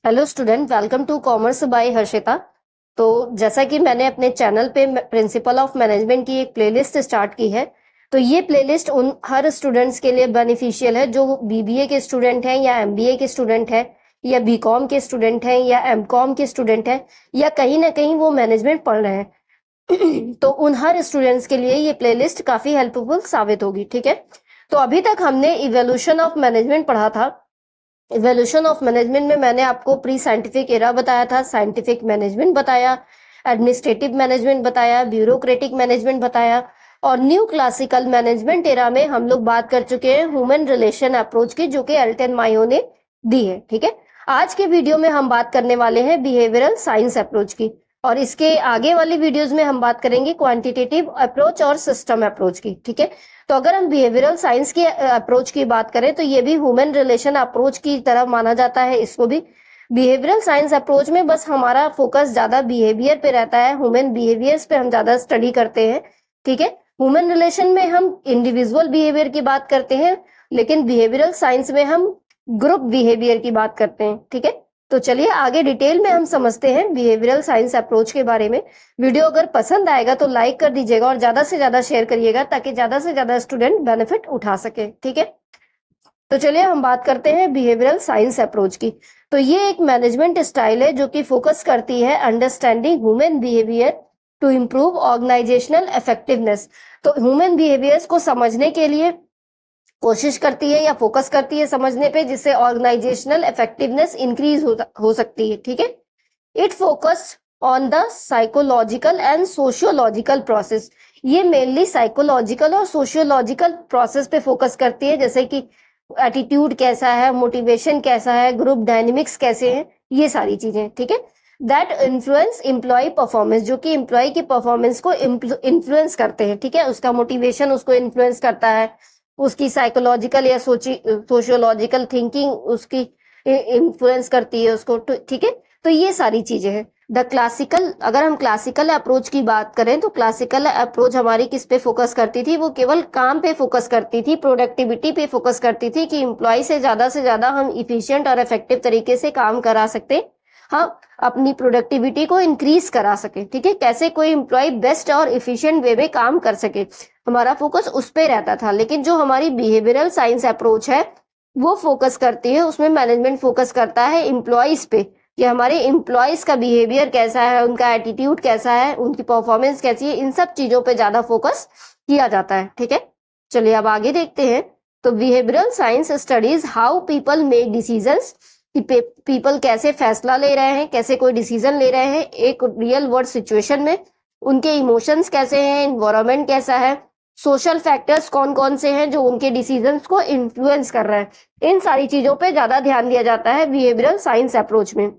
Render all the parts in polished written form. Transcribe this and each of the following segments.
Hello student, welcome to commerce by Harshita. तो जैसा कि मैंने अपने चैनल पे प्रिंसिपल ऑफ मैनेजमेंट की एक प्लेलिस्ट स्टार्ट की है, तो ये प्लेलिस्ट उन हर स्टूडेंट्स के लिए बेनिफिशियल है जो बीबीए के स्टूडेंट हैं या एमबीए के स्टूडेंट हैं या बीकॉम के स्टूडेंट हैं या एमकॉम के स्टूडेंट हैं या कहीं ना कहीं वो मैनेजमेंट पढ़ रहे हैं। तो उन हर स्टूडेंट्स के लिए ये प्लेलिस्ट काफी हेल्पफुल साबित होगी। ठीक है, तो अभी तक हमने इवोल्यूशन ऑफ मैनेजमेंट पढ़ा था। इवोल्यूशन ऑफ मैनेजमेंट में मैंने आपको प्री साइंटिफिक एरा बताया था, साइंटिफिक मैनेजमेंट बताया, एडमिनिस्ट्रेटिव मैनेजमेंट बताया, ब्यूरोक्रेटिक मैनेजमेंट बताया, और न्यू क्लासिकल मैनेजमेंट एरा में हम लोग बात कर चुके हैं ह्यूमन रिलेशन अप्रोच की, जो कि एल्टन मायो ने दी है। ठीक है, आज के वीडियो में हम बात करने वाले हैं बिहेवियरल साइंस अप्रोच की, और इसके आगे वाली वीडियोस में हम बात करेंगे क्वांटिटेटिव अप्रोच और सिस्टम अप्रोच की। ठीक है, तो अगर हम बिहेवियरल साइंस की अप्रोच की बात करें तो ये भी ह्यूमन रिलेशन अप्रोच की तरह माना जाता है। इसको भी बिहेवियरल साइंस अप्रोच में बस हमारा फोकस ज्यादा बिहेवियर पे रहता है, ह्यूमन बिहेवियर्स पे हम ज्यादा स्टडी करते हैं। ठीक है, ह्यूमन रिलेशन में हम इंडिविजुअल बिहेवियर की बात करते हैं, लेकिन बिहेवियरल साइंस में हम ग्रुप बिहेवियर की बात करते हैं। ठीक है, तो चलिए आगे डिटेल में हम समझते हैं बिहेवियरल साइंस अप्रोच के बारे में। वीडियो अगर पसंद आएगा तो लाइक कर दीजिएगा और ज्यादा से ज्यादा शेयर करिएगा ताकि ज्यादा से ज्यादा स्टूडेंट बेनिफिट उठा सके। ठीक है, तो चलिए हम बात करते हैं बिहेवियरल साइंस अप्रोच की। तो ये एक मैनेजमेंट स्टाइल है जो कि फोकस करती है understanding human behaviour to improve organisational effectiveness. तो ह्यूमन बिहेवियर्स को समझने के लिए कोशिश करती है या फोकस करती है समझने पे, जिससे ऑर्गेनाइजेशनल इफेक्टिवनेस इंक्रीज हो सकती है। ठीक है, it focus on the psychological and sociological process. ये मेनली साइकोलॉजिकल और सोशियोलॉजिकल प्रोसेस पे फोकस करती है, जैसे कि एटीट्यूड कैसा है, मोटिवेशन कैसा है, ग्रुप डायनेमिक्स कैसे हैं, ये सारी चीजें। ठीक है, दैट इन्फ्लुएंस एम्प्लॉय परफॉर्मेंस, जो कि एम्प्लॉय की परफॉर्मेंस को इन्फ्लुएंस करते हैं। ठीक है, उसका मोटिवेशन उसको इन्फ्लुएंस करता है, उसकी साइकोलॉजिकल या सोशियोलॉजिकल थिंकिंग उसकी इन्फ्लुएंस करती है उसको। ठीक है, तो ये सारी चीजें हैं। द क्लासिकल, अगर हम क्लासिकल अप्रोच की बात करें तो क्लासिकल अप्रोच हमारी किस पे फोकस करती थी? वो केवल काम पे फोकस करती थी, प्रोडक्टिविटी पे फोकस करती थी कि एम्प्लॉय से ज्यादा हम इफिशिएंट और इफेक्टिव तरीके से काम करा सकते, हम अपनी प्रोडक्टिविटी को इंक्रीज करा सके। ठीक है, कैसे कोई एम्प्लॉय बेस्ट और इफिशिएंट वे में काम कर सके, हमारा फोकस उस पे रहता था। लेकिन जो हमारी बिहेवियरल साइंस अप्रोच है वो फोकस करती है, उसमें मैनेजमेंट फोकस करता है एम्प्लॉयज पे, कि हमारे एम्प्लॉयज का बिहेवियर कैसा है, उनका एटीट्यूड कैसा है, उनकी परफॉर्मेंस कैसी है, इन सब चीजों पे ज्यादा फोकस किया जाता है। ठीक है, चलिए अब आगे देखते हैं। तो behavioural science studies how people make decisions, कि पीपल कैसे फैसला ले रहे हैं, कैसे कोई डिसीजन ले रहे हैं एक रियल वर्ल्ड सिचुएशन में, उनके इमोशंस कैसे हैं, एनवायरनमेंट कैसा है, सोशल फैक्टर्स कौन कौन से हैं जो उनके डिसीजंस को इन्फ्लुएंस कर रहे हैं, इन सारी चीजों पे ज्यादा ध्यान दिया जाता है बिहेवियरल साइंस अप्रोच में।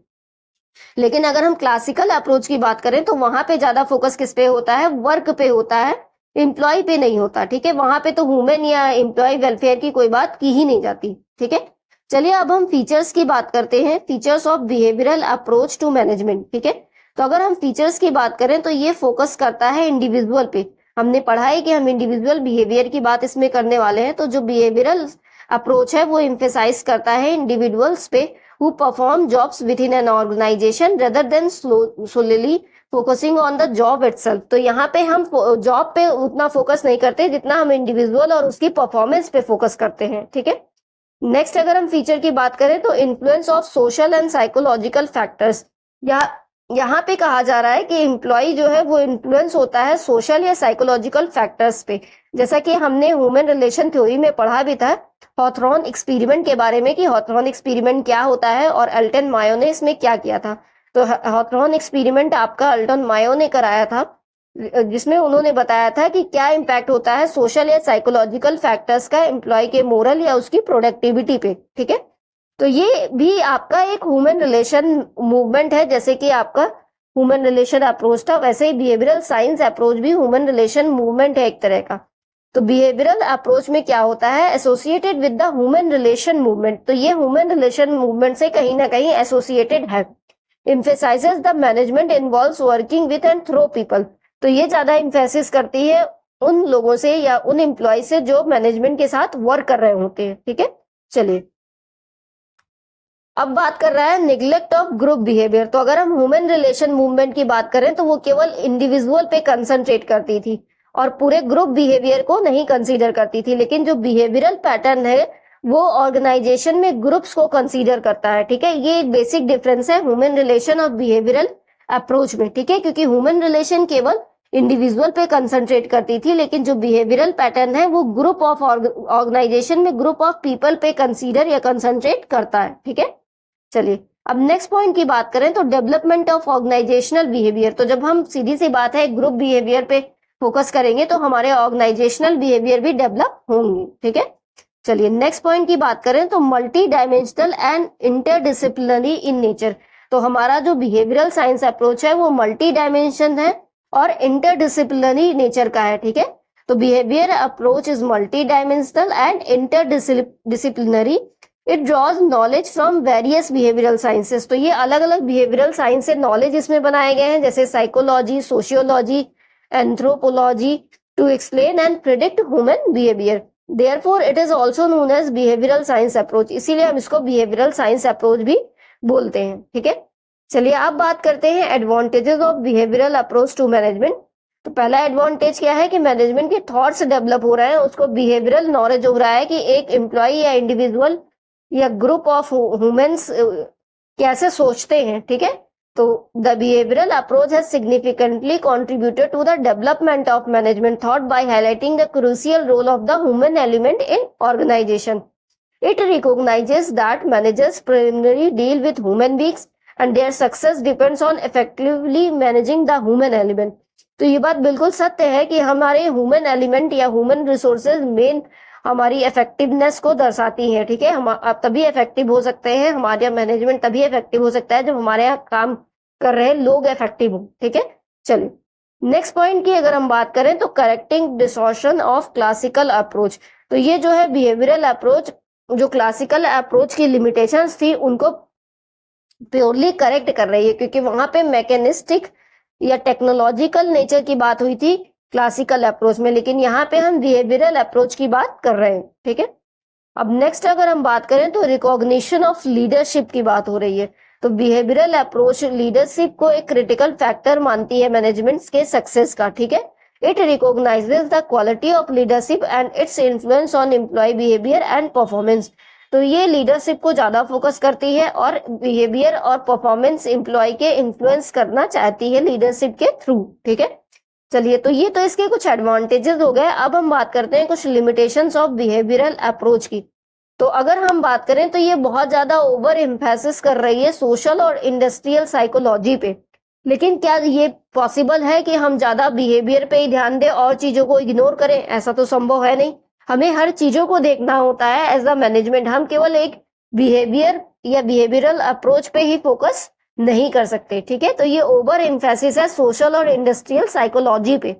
लेकिन अगर हम क्लासिकल अप्रोच की बात करें तो वहां पे ज्यादा फोकस किस पे होता है? वर्क पे होता है, एम्प्लॉय पे नहीं होता। ठीक है, वहां पे तो ह्यूमन या एम्प्लॉय वेलफेयर की कोई बात की ही नहीं जाती। ठीक है, चलिए अब हम फीचर्स की बात करते हैं, features of behavioural approach to management. ठीक है, तो अगर हम फीचर्स की बात करें तो ये फोकस करता है इंडिविजुअल पे। हमने पढ़ा है कि हम इंडिविजुअल बिहेवियर की बात इसमें करने वाले हैं, तो जो बिहेवियरल अप्रोच है वो एम्फेसाइज करता है इंडिविजुअल्स पे who perform jobs within an organization rather than solely focusing on the job itself। तो यहाँ पे हम जॉब पे उतना फोकस नहीं करते जितना हम इंडिविजुअल और उसकी परफॉर्मेंस पे फोकस करते हैं। ठीक है, नेक्स्ट अगर हम फीचर की बात करें तो influence of social and psychological factors, यहाँ पे कहा जा रहा है कि एम्प्लॉय जो है वो इन्फ्लुएंस होता है सोशल या साइकोलॉजिकल फैक्टर्स पे, जैसा कि हमने ह्यूमन रिलेशन थ्योरी में पढ़ा भी था हॉथरॉन एक्सपेरिमेंट के बारे में, कि हॉथरॉन एक्सपेरिमेंट क्या होता है और एल्टन मायो ने इसमें क्या किया था। तो हॉथरॉन एक्सपेरिमेंट आपका एल्टन मायो ने कराया था, जिसमें उन्होंने बताया था कि क्या इम्पैक्ट होता है सोशल या साइकोलॉजिकल फैक्टर्स का एम्प्लॉय के मोरल या उसकी प्रोडक्टिविटी पे। ठीक है, तो ये भी आपका एक ह्यूमन रिलेशन मूवमेंट है, जैसे कि आपका ह्यूमन रिलेशन अप्रोच था, वैसे ही बिहेवियरल साइंस अप्रोच भी ह्यूमन रिलेशन मूवमेंट है एक तरह का। तो बिहेवियरल अप्रोच में क्या होता है? Associated with the human relation movement, तो ये ह्यूमन रिलेशन मूवमेंट से कहीं ना कहीं एसोसिएटेड है। Emphasises the management involves working with and through people, तो ये ज्यादा एम्फेसिस करती है उन लोगों से या उन एम्प्लॉय से जो मैनेजमेंट के साथ वर्क कर रहे होते हैं। ठीक है, चलिए अब बात कर रहा है निग्लेक्ट ऑफ ग्रुप बिहेवियर। तो अगर हम ह्यूमन रिलेशन मूवमेंट की बात करें तो वो केवल इंडिविजुअल पे कंसंट्रेट करती थी और पूरे ग्रुप बिहेवियर को नहीं कंसीडर करती थी, लेकिन जो बिहेवियरल पैटर्न है वो ऑर्गेनाइजेशन में ग्रुप्स को कंसीडर करता है। ठीक है, ये एक बेसिक डिफरेंस है ह्यूमन रिलेशन और बिहेवियरल अप्रोच में। ठीक है, क्योंकि ह्यूमन रिलेशन केवल इंडिविजुअल पे कंसंट्रेट करती थी, लेकिन जो बिहेवियरल पैटर्न है वो ग्रुप ऑफ ऑर्गेनाइजेशन में ग्रुप ऑफ पीपल पे कंसीडर या कंसंट्रेट करता है। ठीक है, चलिए अब नेक्स्ट पॉइंट की बात करें तो डेवलपमेंट ऑफ ऑर्गेनाइजेशनल बिहेवियर। तो जब हम सीधी सी बात है ग्रुप बिहेवियर पे फोकस करेंगे तो हमारे ऑर्गेनाइजेशनल बिहेवियर भी डेवलप होंगे। ठीक है, चलिए नेक्स्ट पॉइंट की बात करें तो multi dimensional and interdisciplinary in nature. तो हमारा जो बिहेवियरल साइंस अप्रोच है वो मल्टी डायमेंशन है और इंटरडिसिप्लिनरी नेचर का है। ठीक है, तो behaviour approach is multi dimensional and interdisciplinary. It draws knowledge from various behavioural sciences. तो ये अलग अलग बिहेवियरल साइंस से नॉलेज इसमें बनाए गए हैं, जैसे psychology, sociology, anthropology, to explain and predict human behaviour. Therefore it is also known as behavioural science approach, इसीलिए हम इसको बिहेवियरल साइंस अप्रोच भी बोलते हैं। ठीक है, चलिए अब बात करते हैं advantages of behavioural approach to management. तो पहला एडवांटेज क्या है कि मैनेजमेंट के थॉट्स डेवलप हो रहे हैं, उसको बिहेवियरल नॉलेज हो रहा है कि एक एम्प्लॉय या इंडिविजुअल या ग्रुप ऑफ ह्यूमंस कैसे सोचते हैं। ठीक है, तो the behavioural approach has significantly contributed to the development of management thought by highlighting the crucial role of the human element in organisation. It recognises that managers primary deal with human beings and their success depends on effectively managing the human element। तो ये बात बिल्कुल सत्य है कि हमारे human element या human resources main हमारी इफेक्टिवनेस को दर्शाती है। ठीक है, हम आप तभी इफेक्टिव हो सकते हैं, हमारा मैनेजमेंट तभी इफेक्टिव हो सकता है जब हमारे यहाँ काम कर रहे लोग इफेक्टिव हो। ठीक है, चलिए नेक्स्ट पॉइंट की अगर हम बात करें तो करेक्टिंग डिसॉर्शन ऑफ क्लासिकल अप्रोच। तो ये जो है बिहेवियरल अप्रोच, जो क्लासिकल अप्रोच की लिमिटेशंस थी उनको प्योरली करेक्ट कर रही है, क्योंकि वहां पे मैकेनिस्टिक या टेक्नोलॉजिकल नेचर की बात हुई थी क्लासिकल अप्रोच में, लेकिन यहाँ पे हम बिहेवियरल अप्रोच की बात कर रहे हैं। ठीक है, अब नेक्स्ट अगर हम बात करें तो रिकॉग्निशन ऑफ लीडरशिप की बात हो रही है। तो बिहेवियरल अप्रोच लीडरशिप को एक क्रिटिकल फैक्टर मानती है मैनेजमेंट के सक्सेस का। ठीक है, it recognises the quality of leadership and its influence on employee behaviour and performance. तो ये लीडरशिप को ज्यादा फोकस करती है और बिहेवियर और परफॉर्मेंस एम्प्लॉय के इन्फ्लुएंस करना चाहती है लीडरशिप के थ्रू। ठीक है, चलिए तो ये तो इसके कुछ एडवांटेजेस हो गए। अब हम बात करते हैं कुछ लिमिटेशंस ऑफ बिहेवियरल अप्रोच की। तो अगर हम बात करें तो ये बहुत ज्यादा ओवर एम्फेसिस कर रही है सोशल और इंडस्ट्रियल साइकोलॉजी पे। लेकिन क्या ये पॉसिबल है कि हम ज्यादा बिहेवियर पे ही ध्यान दें और चीजों को इग्नोर करें? ऐसा तो संभव है नहीं। हमें हर चीजों को देखना होता है एज अ मैनेजमेंट। हम केवल एक बिहेवियर या बिहेवियरल अप्रोच पे ही फोकस नहीं कर सकते। ठीक है, तो ये ओवर एम्फेसिस है सोशल और इंडस्ट्रियल साइकोलॉजी पे।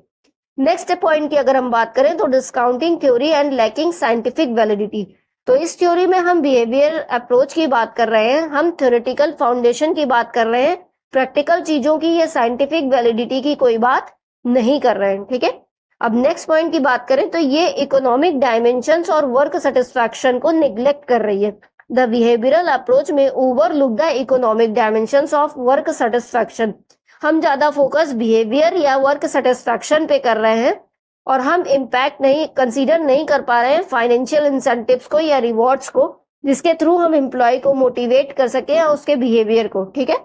नेक्स्ट पॉइंट की अगर हम बात करें तो discounting theory and lacking scientific validity. तो इस थ्योरी में हम बिहेवियर अप्रोच की बात कर रहे हैं, हम थ्योरेटिकल फाउंडेशन की बात कर रहे हैं, प्रैक्टिकल चीजों की या साइंटिफिक वैलिडिटी की कोई बात नहीं कर रहे हैं। ठीक है, अब नेक्स्ट पॉइंट की बात करें तो ये इकोनॉमिक डायमेंशंस और वर्क सेटिस्फैक्शन को निग्लेक्ट कर रही है। द बिहेवियरल अप्रोच में overlook the economic dimensions of work satisfaction. हम ज्यादा फोकस बिहेवियर या वर्क सेटिस्फैक्शन पे कर रहे हैं और हम इम्पैक्ट नहीं कंसीडर नहीं कर पा रहे हैं फाइनेंशियल इंसेंटिव्स को या रिवॉर्ड्स को, जिसके थ्रू हम एम्प्लॉय को मोटिवेट कर सके या उसके बिहेवियर को। ठीक है,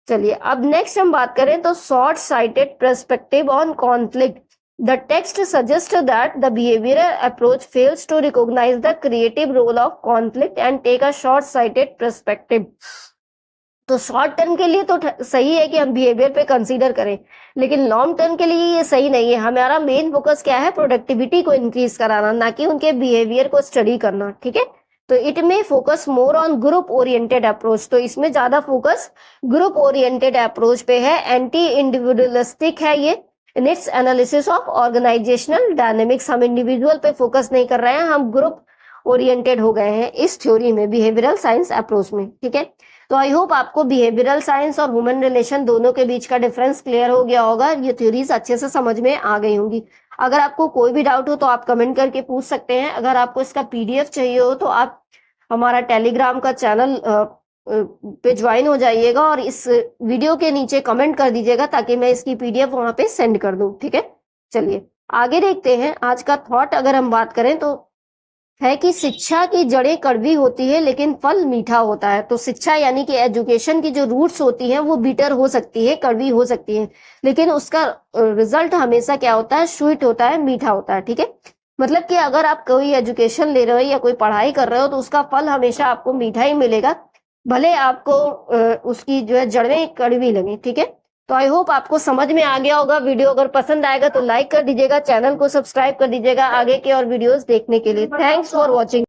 चलिए अब नेक्स्ट हम बात करें तो short sighted perspective on conflict. The text suggests that the behavioral approach fails to recognize the creative role of conflict and take a short-sighted perspective। तो शॉर्ट टर्म के लिए तो सही है कि हम बिहेवियर पे कंसीडर करें, लेकिन लॉन्ग टर्म के लिए ये सही नहीं है। हमारा मेन फोकस क्या है? प्रोडक्टिविटी को इंक्रीज कराना, ना कि उनके बिहेवियर को स्टडी करना। ठीक है, तो इट में focus more on group oriented approach. तो इसमें ज्यादा फोकस ग्रुप ओरिएंटेड अप्रोच पे है, एंटी इंडिविजुअलिस्टिक है ये in its analysis of organisational dynamics. हम इंडिविजुअल पे फोकस नहीं कर रहे हैं, हम ग्रुप ओरिएंटेड हो गए हैं इस थ्योरी में, बिहेवियरल साइंस अप्रोच में। ठीक है, तो आई होप आपको बिहेवियरल साइंस और ह्यूमन रिलेशन दोनों के बीच का डिफरेंस क्लियर हो गया होगा, ये थ्योरीज अच्छे से समझ में आ गई होंगी। अगर आपको कोई भी डाउट हो तो आप कमेंट करके पूछ सकते हैं। अगर आपको इसका PDF चाहिए हो तो आप हमारा टेलीग्राम का चैनल पे ज्वाइन हो जाइएगा और इस वीडियो के नीचे कमेंट कर दीजिएगा ताकि मैं इसकी पीडीएफ वहां पे सेंड कर दूं। ठीक है, चलिए आगे देखते हैं। आज का थॉट अगर हम बात करें तो है कि शिक्षा की जड़ें कड़वी होती है लेकिन फल मीठा होता है। तो शिक्षा यानी कि एजुकेशन की जो रूट्स होती हैं वो बिटर हो सकती है, कड़वी हो सकती है, लेकिन उसका रिजल्ट हमेशा क्या होता है, स्वीट होता है, मीठा होता है। ठीक है, मतलब कि अगर आप कोई एजुकेशन ले रहे हो या कोई पढ़ाई कर रहे हो तो उसका फल हमेशा आपको मीठा ही मिलेगा, भले आपको उसकी जो है जड़ें कड़वी लगे। ठीक है, तो आई होप आपको समझ में आ गया होगा। वीडियो अगर पसंद आएगा तो लाइक कर दीजिएगा, चैनल को सब्सक्राइब कर दीजिएगा आगे के और वीडियोस देखने के लिए। Thanks for watching.